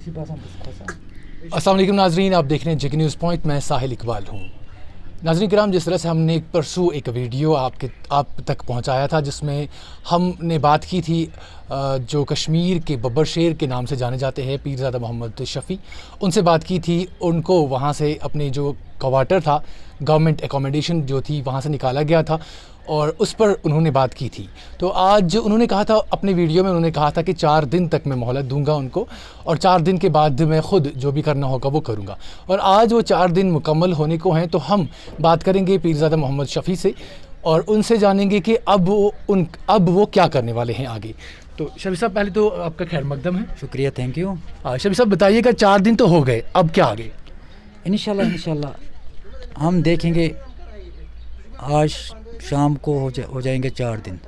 अस्सलाम वालेकुम नाजरीन, आप देख रहे हैं जेके न्यूज़ पॉइंट। मैं साहिल इकबाल हूँ। नाजरीन किराम, जिस तरह से हमने परसों एक वीडियो आप तक पहुँचाया था जिसमें हमने बात की थी जो कश्मीर के बब्बर शेर के नाम से जाने जाते हैं पीरज़ादा मोहम्मद शफ़ी, उनसे बात की थी। उनको वहाँ से अपने जो क्वार्टर था, गवर्नमेंट एकोमोडेशन जो थी, वहाँ से निकाला गया था और उस पर उन्होंने बात की थी। तो आज उन्होंने कहा था अपने वीडियो में, उन्होंने कहा था कि 4 दिन तक मैं मोहलत दूंगा उनको और 4 दिन के बाद मैं ख़ुद जो भी करना होगा वो करूंगा। और आज वो 4 दिन मुकम्मल होने को हैं, तो हम बात करेंगे पीरज़ादा मोहम्मद शफ़ी से और उनसे जानेंगे कि अब वो क्या करने वाले हैं आगे। तो शफ़ी साहब, पहले तो आपका खैर मकदम है। शुक्रिया, थैंक यू। शफ़ी साहब बताइएगा, 4 दिन तो हो गए, अब क्या आगे? इंशाल्लाह हम देखेंगे। आज शाम को हो जाएंगे 4 दिन,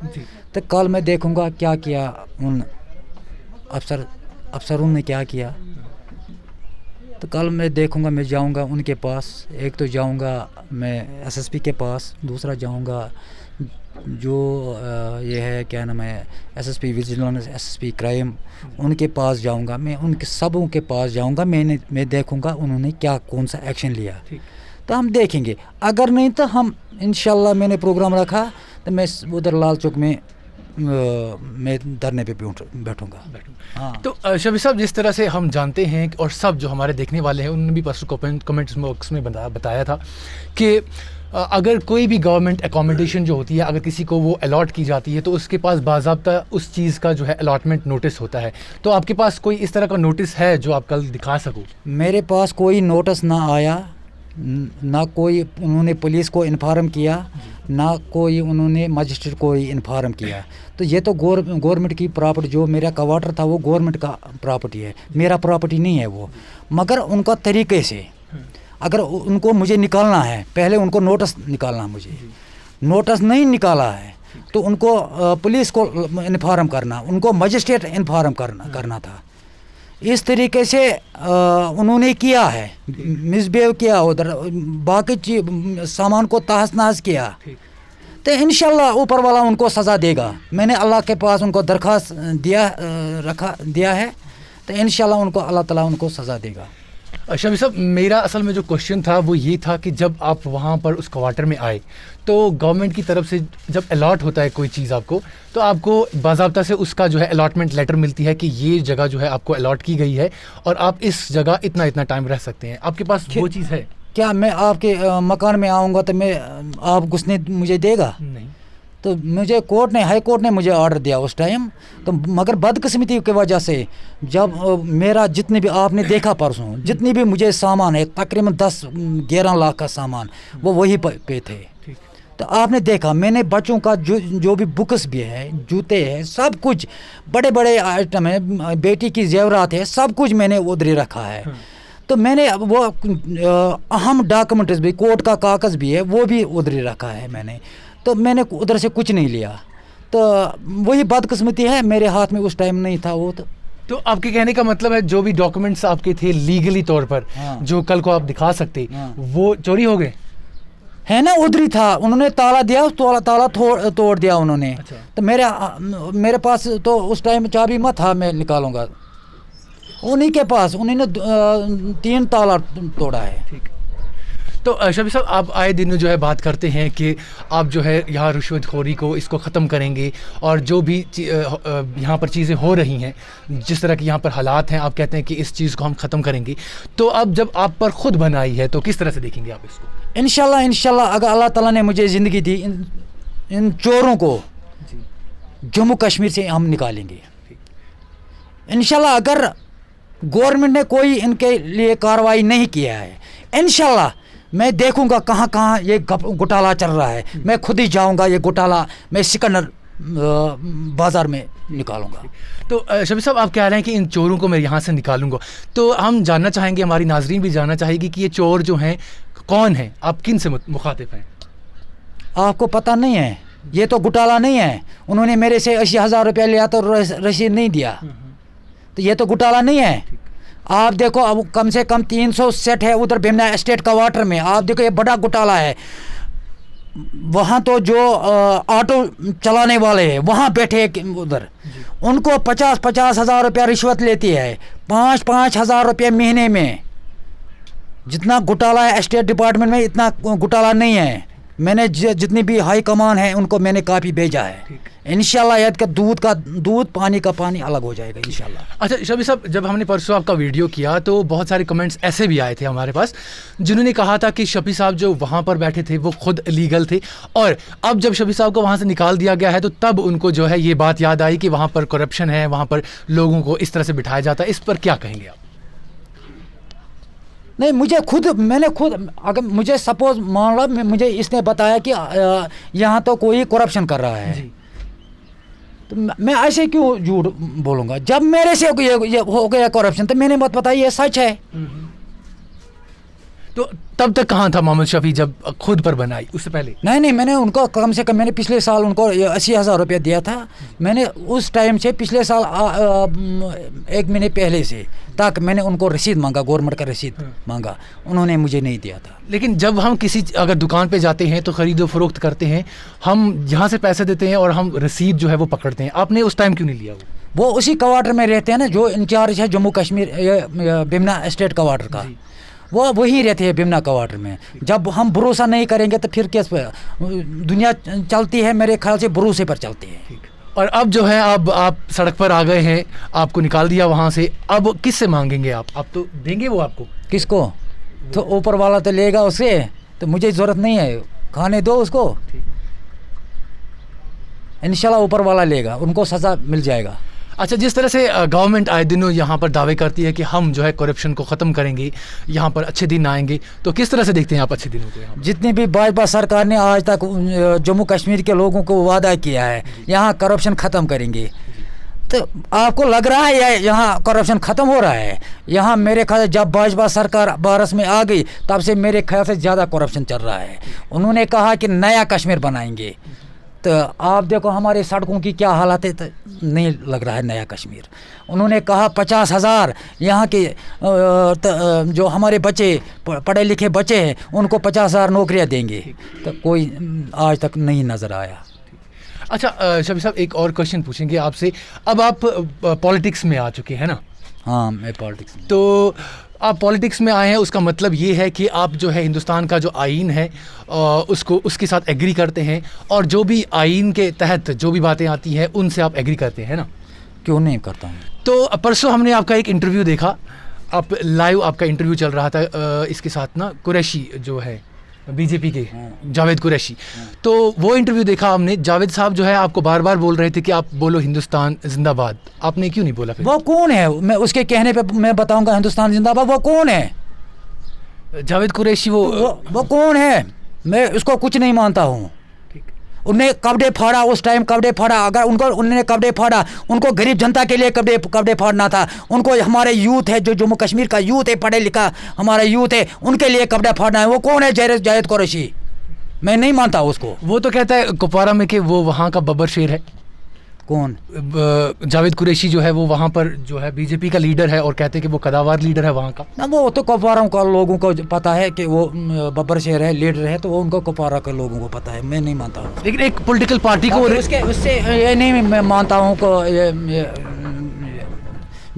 तो कल मैं देखूंगा क्या किया उन अफसरों ने क्या किया। तो कल मैं देखूंगा, मैं जाऊंगा उनके पास। एक तो जाऊंगा मैं एसएसपी के पास, दूसरा जाऊंगा जो ये है क्या नाम है, एसएसपी विजिलेंस, एसएसपी क्राइम, उनके पास जाऊंगा। मैं उनके सबों के पास जाऊंगा। मैं देखूंगा उन्होंने क्या कौन सा एक्शन लिया, तो हम देखेंगे। अगर नहीं तो हम इंशाल्लाह, मैंने प्रोग्राम रखा तो मैं उधर लाल चौक में मैं धरने पे बैठूंगा। हाँ। तो शफ़ी साहब, जिस तरह से हम जानते हैं और सब जो हमारे देखने वाले हैं उन्होंने भी परसों कमेंट्स बॉक्स में बताया था कि अगर कोई भी गवर्नमेंट एकोमोडेशन जो होती है, अगर किसी को वो अलॉट की जाती है तो उसके पास बाज़ाब्ता उस चीज़ का जो है अलॉटमेंट नोटिस होता है। तो आपके पास कोई इस तरह का नोटिस है जो आप कल दिखा सको? मेरे पास कोई नोटिस ना आया, ना कोई उन्होंने पुलिस को इन्फॉर्म किया, ना कोई उन्होंने मजिस्ट्रेट को इन्फॉर्म किया। तो ये तो गवर्नमेंट की प्रॉपर्टी, जो मेरा क्वार्टर था वो गवर्नमेंट का प्रॉपर्टी है, मेरा प्रॉपर्टी नहीं है वो। मगर उनका तरीके से अगर उनको मुझे निकालना है, पहले उनको नोटिस निकालना, मुझे नोटिस नहीं निकाला है तो उनको पुलिस को इन्फॉर्म करना, उनको मजिस्ट्रेट इन्फॉर्म करना था। इस तरीके से उन्होंने किया है, मिसबिहेव किया, उधर बाकी सामान को तहस नहस किया। तो इंशाल्लाह ऊपर वाला उनको सज़ा देगा। मैंने अल्लाह के पास उनको दरख्वास्त दिया है, तो इंशाल्लाह उनको अल्लाह ताला उनको सज़ा देगा। शफ़ी साहब, मेरा असल में जो क्वेश्चन था वो ये था कि जब आप वहाँ पर उस क्वार्टर में आए तो गवर्नमेंट की तरफ से जब अलॉट होता है कोई चीज़ आपको, तो आपको बाज़ाब्ता से उसका जो है अलॉटमेंट लेटर मिलती है कि ये जगह जो है आपको अलॉट की गई है और आप इस जगह इतना टाइम रह सकते हैं। आपके पास वो चीज़ है क्या? मैं आपके मकान में आऊँगा तो मैं आप घुसने मुझे देगा? नहीं। तो मुझे हाई कोर्ट ने मुझे ऑर्डर दिया उस टाइम। तो मगर बदकिस्मती की वजह से जब मेरा जितने भी आपने देखा परसों, जितनी भी मुझे सामान है, तकरीबन 10-11 लाख का सामान, वो वही पे थे। तो आपने देखा, मैंने बच्चों का जो भी बुक्स भी है, जूते हैं, सब कुछ बड़े बड़े आइटम है, बेटी की जेवरात है, सब कुछ मैंने उधर ही रखा है। तो मैंने वो अहम डॉक्यूमेंट्स भी, कोर्ट का कागज़ भी है, वो भी उधर ही रखा है मैंने। तो मैंने उधर से कुछ नहीं लिया। तो वही बदकिस्मती है, मेरे हाथ में उस टाइम नहीं था वो। तो आपके कहने का मतलब है जो भी डॉक्यूमेंट्स आपके थे लीगली तौर पर, हाँ, जो कल को आप दिखा सकते, हाँ, वो चोरी हो गए है ना? उधर ही था, उन्होंने ताला दिया, ताला तोड़ दिया उन्होंने। अच्छा। तो मेरे पास तो उस टाइम चाबी मत था, मैं निकालूंगा। उन्हीं के पास उन्होंने 3 ताला तोड़ा है। ठीक। तो शफ़ी साहब, आप आए दिन जो है बात करते हैं कि आप जो है यहाँ रिश्वतखोरी को इसको ख़त्म करेंगे और जो भी यहाँ पर चीज़ें हो रही हैं, जिस तरह के यहाँ पर हालात हैं, आप कहते हैं कि इस चीज़ को हम ख़त्म करेंगे। तो अब जब आप पर ख़ुद बनाई है तो किस तरह से देखेंगे आप इसको? इंशाल्लाह अगर अल्लाह ताला ने मुझे ज़िंदगी दी, इन चोरों को जम्मू कश्मीर से हम निकालेंगे इंशाल्लाह। अगर गवर्नमेंट ने कोई इनके लिए कार्रवाई नहीं किया है, इंशाल्लाह मैं देखूंगा कहाँ कहाँ ये घोटाला चल रहा है। मैं खुद ही जाऊंगा, ये घोटाला मैं सिकंदर बाज़ार में निकालूंगा। तो शफ़ी साहब, आप कह रहे हैं कि इन चोरों को मैं यहाँ से निकालूंगा, तो हम जानना चाहेंगे, हमारी नाजरीन भी जानना चाहेगी कि ये चोर जो हैं कौन हैं, आप किन से मुखातिब हैं? आपको पता नहीं है? ये तो घोटाला नहीं है। उन्होंने मेरे से 80,000 रुपया लिया तो रसीद नहीं दिया, तो ये तो घोटाला नहीं है। आप देखो, अब कम से कम 300 सेट है उधर बेमना एस्टेट क्वार्टर में। आप देखो, ये बड़ा घोटाला है। वहाँ तो जो ऑटो चलाने वाले हैं वहाँ बैठे उधर, उनको 50-50 हज़ार रुपया रिश्वत लेती है, 5-5 हज़ार रुपये महीने में। जितना घोटाला है एस्टेट डिपार्टमेंट में, इतना घोटाला नहीं है। मैंने जितनी भी हाई कमान है उनको मैंने काफ़ी भेजा है। इंशाल्लाह याद का दूध पानी का पानी अलग हो जाएगा इंशाल्लाह। अच्छा शफी साहब, जब हमने परसों आपका वीडियो किया तो बहुत सारे कमेंट्स ऐसे भी आए थे हमारे पास जिन्होंने कहा था कि शफी साहब जो वहाँ पर बैठे थे वो खुद लीगल थे, और अब जब शफी साहब को वहाँ से निकाल दिया गया है तो तब उनको जो है ये बात याद आई कि वहाँ पर करप्शन है, वहाँ पर लोगों को इस तरह से बिठाया जाता है। इस पर क्या कहेंगे आप? नहीं, मैंने खुद अगर मुझे सपोज मान लो मुझे इसने बताया कि यहाँ तो कोई करप्शन कर रहा है, तो मैं ऐसे क्यों झूठ बोलूँगा? जब मेरे से ये हो गया करप्शन तो मैंने मत बताया ये सच है। तो तब तक कहाँ था मोहम्मद शफी जब खुद पर बनाई? उससे पहले नहीं, मैंने उनको कम से कम मैंने पिछले साल उनको 80,000 रुपया दिया था। मैंने उस टाइम से पिछले साल 1 महीने पहले से तक मैंने उनको रसीद मांगा, गवर्नमेंट का रसीद मांगा, उन्होंने मुझे नहीं दिया था। लेकिन जब हम किसी अगर दुकान पे जाते हैं तो ख़रीदो फरोख्त करते हैं, हम यहाँ से पैसे देते हैं और हम रसीद जो है वो पकड़ते हैं, आपने उस टाइम क्यों नहीं लिया? वो उसी क्वार्टर में रहते हैं ना, जो इंचार्ज है जम्मू कश्मीर बिमना एस्टेट क्वार्टर का, वो वहीं रहते हैं बिमना क्वार्टर में। जब हम भरोसा नहीं करेंगे तो फिर किस पर दुनिया चलती है? मेरे ख्याल से भरोसे पर चलती है। और अब जो है अब आप सड़क पर आ गए हैं, आपको निकाल दिया वहाँ से, अब किससे मांगेंगे आप? तो देंगे वो आपको? किसको? तो ऊपर वाला तो लेगा उससे, तो मुझे ज़रूरत नहीं है, खाने दो उसको। इंशाल्लाह ऊपर वाला लेगा, उनको सज़ा मिल जाएगा। अच्छा, जिस तरह से गवर्नमेंट आए दिनों यहाँ पर दावे करती है कि हम जो है करप्शन को ख़त्म करेंगे, यहाँ पर अच्छे दिन आएंगे, तो किस तरह से देखते हैं आप अच्छे दिनों को? जितनी भी भाजपा सरकार ने आज तक जम्मू कश्मीर के लोगों को वादा किया है यहाँ करप्शन ख़त्म करेंगे, तो आपको लग रहा है यहाँ करप्शन ख़त्म हो रहा है? यहाँ मेरे ख्याल से जब भाजपा सरकार भारत में आ गई तब से मेरे ख्याल से ज़्यादा करप्शन चल रहा है। उन्होंने कहा कि नया कश्मीर बनाएंगे, तो आप देखो हमारे सड़कों की क्या हालत है, तो नहीं लग रहा है नया कश्मीर। उन्होंने कहा 50,000 यहाँ के जो हमारे बच्चे पढ़े लिखे बच्चे हैं उनको 50,000 नौकरियाँ देंगे, तो कोई आज तक नहीं नज़र आया। अच्छा शफी साहब, एक और क्वेश्चन पूछेंगे आपसे। अब आप पॉलिटिक्स में आ चुके हैं ना? हाँ, मैं पॉलिटिक्स में। तो आप पॉलिटिक्स में आए हैं, उसका मतलब ये है कि आप जो है हिंदुस्तान का जो आइन है उसके साथ एग्री करते हैं, और जो भी आइन के तहत जो भी बातें आती हैं उनसे आप एग्री करते हैं ना? क्यों नहीं करता हूँ। तो परसों हमने आपका एक इंटरव्यू देखा, आप लाइव आपका इंटरव्यू चल रहा था इसके साथ ना, कुरैशी जो है बीजेपी के, जावेद कुरैशी। तो वो इंटरव्यू देखा हमने, जावेद साहब जो है आपको बार बार बोल रहे थे कि आप बोलो हिंदुस्तान जिंदाबाद, आपने क्यों नहीं बोला फिर? वो कौन है? मैं उसके कहने पे मैं बताऊंगा हिंदुस्तान जिंदाबाद। वो कौन है जावेद कुरैशी? वो कौन है? मैं उसको कुछ नहीं मानता हूँ। उन्हें कपड़े फाड़ा, उस टाइम कपड़े फाड़ा, अगर उन्होंने कपड़े फाड़ा, उनको गरीब जनता के लिए कपड़े फाड़ना था। उनको हमारे यूथ है, जो जम्मू कश्मीर का यूथ है, पढ़े लिखा हमारा यूथ है, उनके लिए कपड़े फाड़ना है। वो कौन है? जावेद कुरैशी। मैं नहीं मानता उसको। वो तो कहता है कुपवारा में कि वो वहाँ का बब्बर शेर है। कौन? जावेद कुरैशी जो है वो वहाँ पर जो है बीजेपी का लीडर है, और कहते हैं कि वो कदावर लीडर है वहाँ का। ना, वो तो कुपवारा का लोगों को पता है कि वो बब्बर शेर है, लीडर है, तो वो उनको कुपवारा के लोगों को पता है। मैं नहीं मानता हूँ। लेकिन एक पॉलिटिकल पार्टी को उससे ये नहीं मैं मानता हूँ को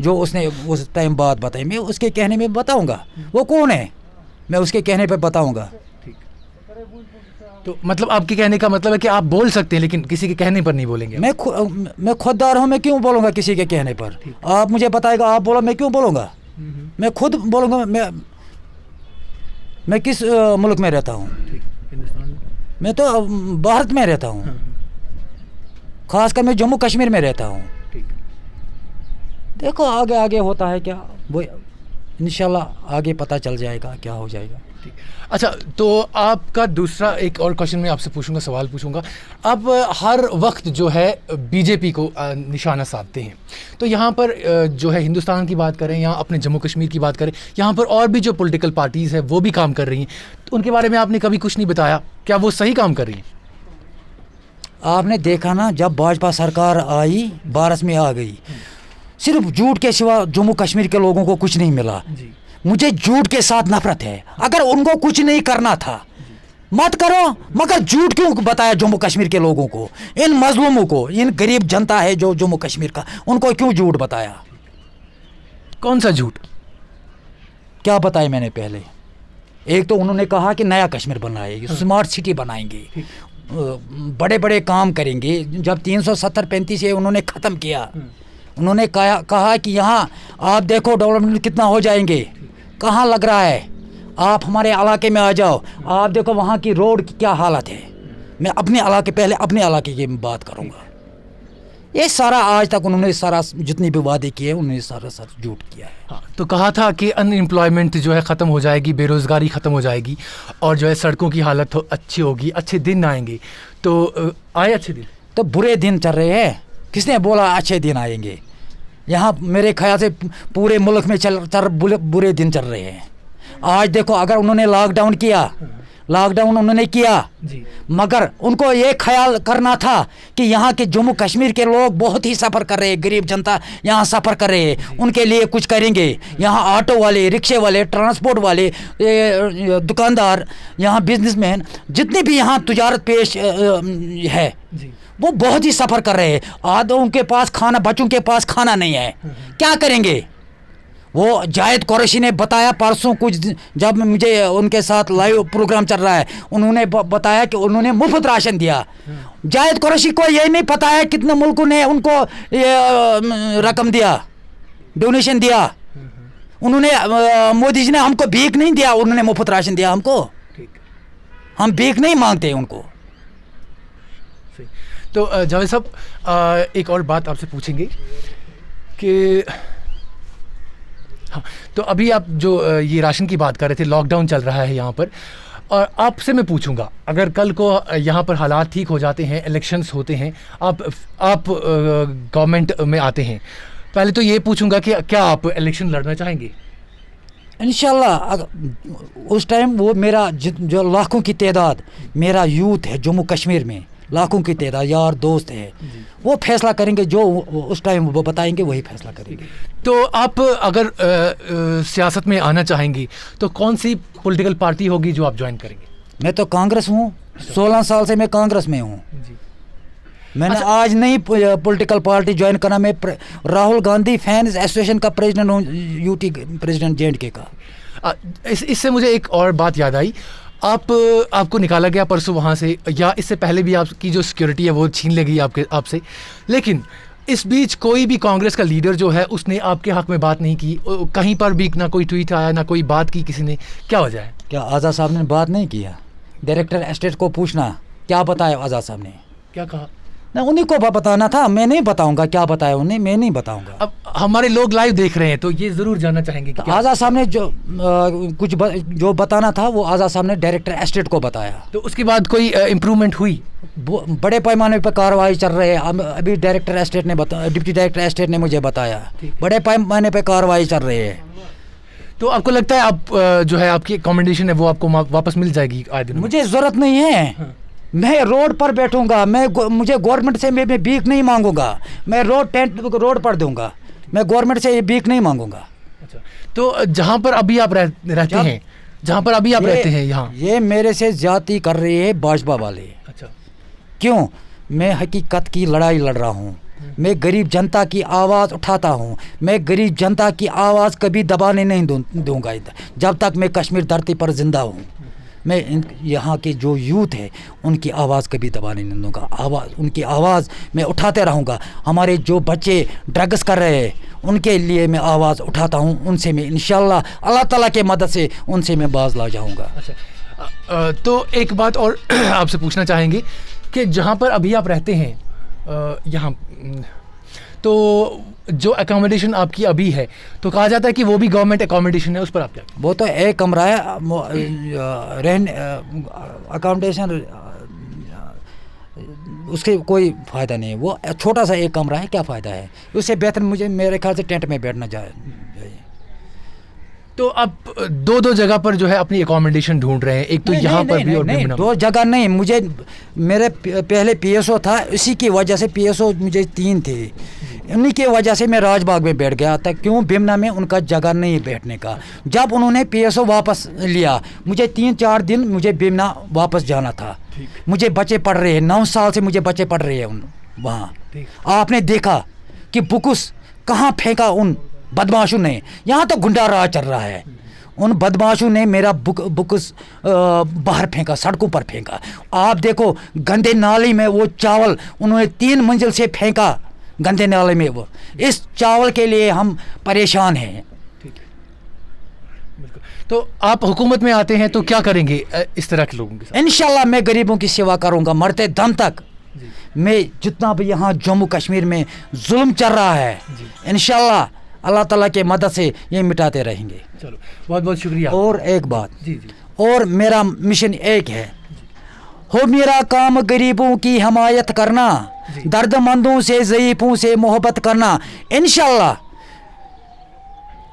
जो उसने उस टाइम बात बताई, मैं उसके कहने में बताऊँगा। वो कौन है मैं उसके कहने पर बताऊँगा। तो मतलब आपके कहने का मतलब है कि आप बोल सकते हैं लेकिन किसी के कहने पर नहीं बोलेंगे? मैं खुददार हूँ, मैं क्यों बोलूँगा किसी के कहने पर? आप मुझे बताएगा, आप बोलो, मैं क्यों बोलूँगा? मैं खुद बोलूँगा। मैं किस मुल्क में रहता हूँ? मैं तो भारत में रहता हूँ, खासकर मैं जम्मू कश्मीर में रहता हूँ। देखो आगे आगे होता है क्या, वो इंशाल्लाह आगे पता चल जाएगा क्या हो जाएगा। अच्छा, तो आपका दूसरा एक और क्वेश्चन मैं आपसे पूछूंगा, सवाल पूछूंगा। अब हर वक्त जो है बीजेपी को निशाना साधते हैं, तो यहाँ पर जो है हिंदुस्तान की बात करें या अपने जम्मू कश्मीर की बात करें, यहाँ पर और भी जो पॉलिटिकल पार्टीज़ है वो भी काम कर रही हैं, तो उनके बारे में आपने कभी कुछ नहीं बताया? क्या वो सही काम कर रही हैं? आपने देखा ना, जब भाजपा सरकार आई, भारत में आ गई, सिर्फ झूठ के सिवा जम्मू कश्मीर के लोगों को कुछ नहीं मिला। मुझे झूठ के साथ नफरत है। अगर उनको कुछ नहीं करना था, मत करो, मगर झूठ क्यों बताया जम्मू कश्मीर के लोगों को, इन मजलूमों को, इन गरीब जनता है जो जम्मू कश्मीर का, उनको क्यों झूठ बताया? कौन सा झूठ? क्या बताया मैंने पहले? एक तो उन्होंने कहा कि नया कश्मीर बनाएंगे, स्मार्ट सिटी बनाएंगे, बड़े बड़े काम करेंगे। जब 370-35 ये उन्होंने ख़त्म किया, उन्होंने कहा कि यहाँ आप देखो डेवलपमेंट कितना हो जाएंगे, कहाँ लग रहा है, आप हमारे इलाके में आ जाओ, आप देखो वहाँ की रोड की क्या हालत है। मैं अपने इलाके, पहले अपने इलाके की बात करूँगा। ये सारा आज तक उन्होंने सारा जितनी भी वादे किए उन्होंने सारा झूठ किया है। हाँ, तो कहा था कि अनएम्प्लॉयमेंट जो है ख़त्म हो जाएगी, बेरोज़गारी ख़त्म हो जाएगी और जो है सड़कों की हालत अच्छी होगी, अच्छे दिन आएंगे। तो आए अच्छे दिन? तो बुरे दिन चल रहे हैं। किसने बोला अच्छे दिन आएंगे? यहाँ मेरे ख्याल से पूरे मुल्क में बुरे दिन चल रहे हैं। आज देखो, अगर उन्होंने लॉकडाउन किया, लॉकडाउन उन्होंने किया जी, मगर उनको ये ख्याल करना था कि यहाँ के जम्मू कश्मीर के लोग बहुत ही सफ़र कर रहे हैं, गरीब जनता यहाँ सफ़र कर रहे हैं, उनके लिए कुछ करेंगे। यहाँ ऑटो वाले, रिक्शे वाले, ट्रांसपोर्ट वाले, दुकानदार, यहाँ बिजनेसमैन, जितने भी यहाँ तजारत पेश है जी, वो बहुत ही सफ़र कर रहे हैं। आधों के पास खाना, बच्चों के पास खाना नहीं है, क्या करेंगे? वो जायद कुरैशी ने बताया परसों, कुछ जब मुझे उनके साथ लाइव प्रोग्राम चल रहा है, उन्होंने बताया कि उन्होंने मुफ्त राशन दिया। जायद कुरैशी को ये नहीं पता है कितने मुल्कों ने उनको ये रकम दिया, डोनेशन दिया। उन्होंने मोदी जी ने हमको भीख नहीं दिया, उन्होंने मुफ्त राशन दिया हमको। हम भीख नहीं मांगते उनको। तो जावेद साहब, एक और बात आपसे पूछेंगे कि हाँ, तो अभी आप जो ये राशन की बात कर रहे थे, लॉकडाउन चल रहा है यहाँ पर, और आपसे मैं पूछूंगा, अगर कल को यहाँ पर हालात ठीक हो जाते हैं, इलेक्शंस होते हैं, आप गवर्नमेंट में आते हैं, पहले तो ये पूछूंगा कि क्या आप इलेक्शन लड़ना चाहेंगे? इंशाल्लाह उस टाइम वो मेरा जो लाखों की तादाद मेरा यूथ है जम्मू कश्मीर में, लाखों की तादाद यार दोस्त है, वो फैसला करेंगे, जो उस टाइम वो बताएंगे वही फैसला करेंगे। तो आप अगर सियासत में आना चाहेंगे तो कौन सी पॉलिटिकल पार्टी होगी जो आप ज्वाइन करेंगे? मैं तो कांग्रेस हूँ, 16 साल से मैं कांग्रेस में हूँ। मैंने आज नहीं पॉलिटिकल पार्टी ज्वाइन करना। मैं राहुल गांधी फैंस एसोसिएशन का प्रेसिडेंट हूँ, यूटी प्रेसिडेंट J&K का। इससे मुझे एक और बात याद आई, आपको निकाला गया परसों वहाँ से, या इससे पहले भी आपकी जो सिक्योरिटी है वो छीन ली गई आपसे, लेकिन इस बीच कोई भी कांग्रेस का लीडर जो है उसने आपके हक में बात नहीं की, कहीं पर भी ना कोई ट्वीट आया, ना कोई बात की किसी ने, क्या वजह है? क्या आज़ाद साहब ने बात नहीं किया? डायरेक्टर एस्टेट को पूछना, क्या बताया आज़ाद साहब ने? क्या कहा? ना उन्हीं को बताना था, मैं नहीं बताऊंगा क्या बताया उन्हें, मैं नहीं बताऊंगा। अब हमारे लोग लाइव देख रहे हैं तो ये ज़रूर जानना चाहेंगे कि आज़ाद साहब ने जो बताना था वो आज़ाद साहब ने डायरेक्टर एस्टेट को बताया। तो उसके बाद कोई इम्प्रूवमेंट हुई? बड़े पैमाने पर कार्रवाई चल रही है। अभी डायरेक्टर एस्टेट ने डिप्टी डायरेक्टर एस्टेट ने मुझे बताया, बड़े पैमाने पर कार्रवाई चल रही है। तो आपको लगता है आप जो है आपकी अकोमोडेशन है वो आपको वापस मिल जाएगी आए दिन? मुझे ज़रूरत नहीं है, मैं रोड पर बैठूंगा, मुझे गवर्नमेंट से मैं भीख नहीं मांगूंगा, मैं रोड पर दूंगा, मैं गवर्नमेंट से भीख नहीं मांगूंगा। अच्छा, तो जहाँ पर अभी आप रहते हैं, जहाँ पर अभी आप रहते हैं यहाँ, ये मेरे से ज्यादती कर रहे हैं भाजपा वाले। अच्छा, क्यों? मैं हकीकत की लड़ाई लड़ रहा हूँ, मैं गरीब जनता की आवाज़ उठाता हूँ, मैं गरीब जनता की आवाज़ कभी दबाने नहीं दूंगा जब तक मैं कश्मीर धरती पर जिंदा हूँ। मैं यहाँ के जो यूथ है उनकी आवाज़ कभी दबाने नहीं दूंगा, उनकी आवाज़ मैं उठाते रहूँगा। हमारे जो बच्चे ड्रग्स कर रहे हैं उनके लिए मैं आवाज़ उठाता हूँ, उनसे मैं इंशाल्लाह अल्लाह ताला के मदद से उनसे मैं बाज ला जाऊँगा। अच्छा, तो एक बात और आपसे पूछना चाहेंगे कि जहाँ पर अभी आप रहते हैं यहाँ, तो जो अकोमोडेशन आपकी अभी है तो कहा जाता है कि वो भी गवर्नमेंट अकोमोडेशन है, उस पर आप क्या? वो तो एक कमरा है, रहने अकोमोडेशन उसके कोई फ़ायदा नहीं है, वो छोटा सा एक कमरा है, क्या फ़ायदा है? उससे बेहतर मुझे मेरे ख्याल से टेंट में बैठना चाहिए। तो आप दो जगह पर जो है अपनी अकोमोडेशन ढूंढ रहे हैं, एक तो यहाँ पर भी और नहीं, दो जगह नहीं, मुझे मेरे पहले PSO था, इसी की वजह से PSO मुझे 3 थे, उन्हीं की वजह से मैं राजबाग में बैठ गया था। क्यों? बिमना में उनका जगह नहीं बैठने का। जब उन्होंने PSO वापस लिया, मुझे 3-4 दिन मुझे बिमना वापस जाना था। मुझे बच्चे पढ़ रहे हैं, 9 साल से मुझे बच्चे पढ़ रहे हैं वहाँ। आपने देखा कि बुकुस कहाँ फेंका उन बदमाशों ने। यहाँ तो गुंडा राज चल रहा है। उन बदमाशों ने मेरा बुकुस बाहर फेंका, सड़कों पर फेंका। आप देखो गंदे नाली में वो चावल उन्होंने 3 मंजिल से फेंका गंदे नाले में। वो इस चावल के लिए हम परेशान हैं। तो आप हुकूमत में आते हैं तो क्या करेंगे इस तरह के लोगों के साथ? इंशाल्लाह मैं गरीबों की सेवा करूंगा मरते दम तक। मैं जितना भी यहाँ जम्मू कश्मीर में जुल्म चल रहा है, इंशाल्लाह अल्लाह ताला के मदद से ये मिटाते रहेंगे। चलो, बहुत बहुत शुक्रिया। और एक बात, जी जी, और मेरा मिशन एक है, हो मेरा काम गरीबों की हिमायत करना, दर्दमंदों से ज़ईफ़ों से मोहब्बत करना। इंशाल्लाह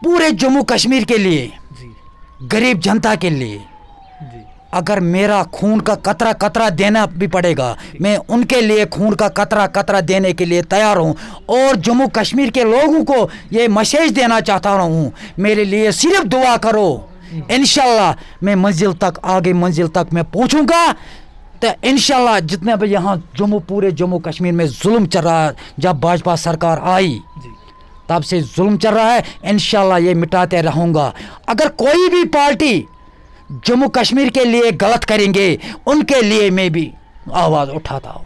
पूरे जम्मू कश्मीर के लिए, गरीब जनता के लिए, अगर मेरा खून का कतरा कतरा देना भी पड़ेगा, मैं उनके लिए खून का कतरा कतरा देने के लिए तैयार हूँ। और जम्मू कश्मीर के लोगों को ये मैसेज देना चाहता हूँ, मेरे लिए सिर्फ दुआ करो। इंशाल्लाह मैं मंजिल तक, आगे मंजिल तक मैं पहुँचूँगा। तो इंशाल्लाह जितने भी यहाँ पूरे जम्मू कश्मीर में जुल्म चल रहा है, जब भाजपा सरकार आई तब से जुल्म चल रहा है, इंशाल्लाह ये मिटाते रहूँगा। अगर कोई भी पार्टी जम्मू कश्मीर के लिए गलत करेंगे, उनके लिए मैं भी आवाज़ उठाता हूँ।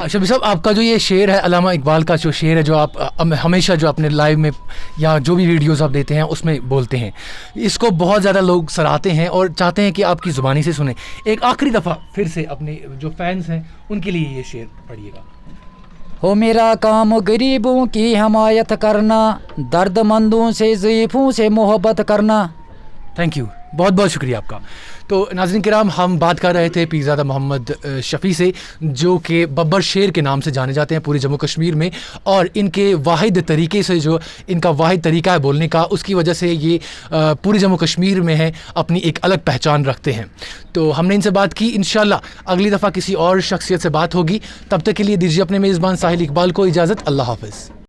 शफी साहब, आपका जो ये शेर है, अल्लामा इकबाल का जो शेर है, जो आप हमेशा जो अपने लाइव में या जो भी वीडियोस आप देते हैं उसमें बोलते हैं, इसको बहुत ज़्यादा लोग सराहते हैं और चाहते हैं कि आपकी ज़ुबानी से सुने। एक आखिरी दफ़ा फिर से अपने जो फैंस हैं उनके लिए ये शेर पढ़िएगा। हो मेरा काम गरीबों की हिमायत करना, दर्दमंदों से ज़ईफ़ों से मोहब्बत करना। थैंक यू, बहुत बहुत शुक्रिया आपका। तो नाज़रीन किराम, हम बात कर रहे थे पीरज़ादा मोहम्मद शफ़ी से, जो कि बब्बर शेर के नाम से जाने जाते हैं पूरे जम्मू कश्मीर में। और इनके वाहिद तरीके से, जो इनका वाहिद तरीका है बोलने का, उसकी वजह से ये पूरे जम्मू कश्मीर में है, अपनी एक अलग पहचान रखते हैं। तो हमने इनसे बात की। इंशाल्लाह अगली दफ़ा किसी और शख्सियत से बात होगी। तब तक के लिए दीजिए अपने मेज़बान साहिल इकबाल को इजाज़त। अल्लाह हाफ़िज़।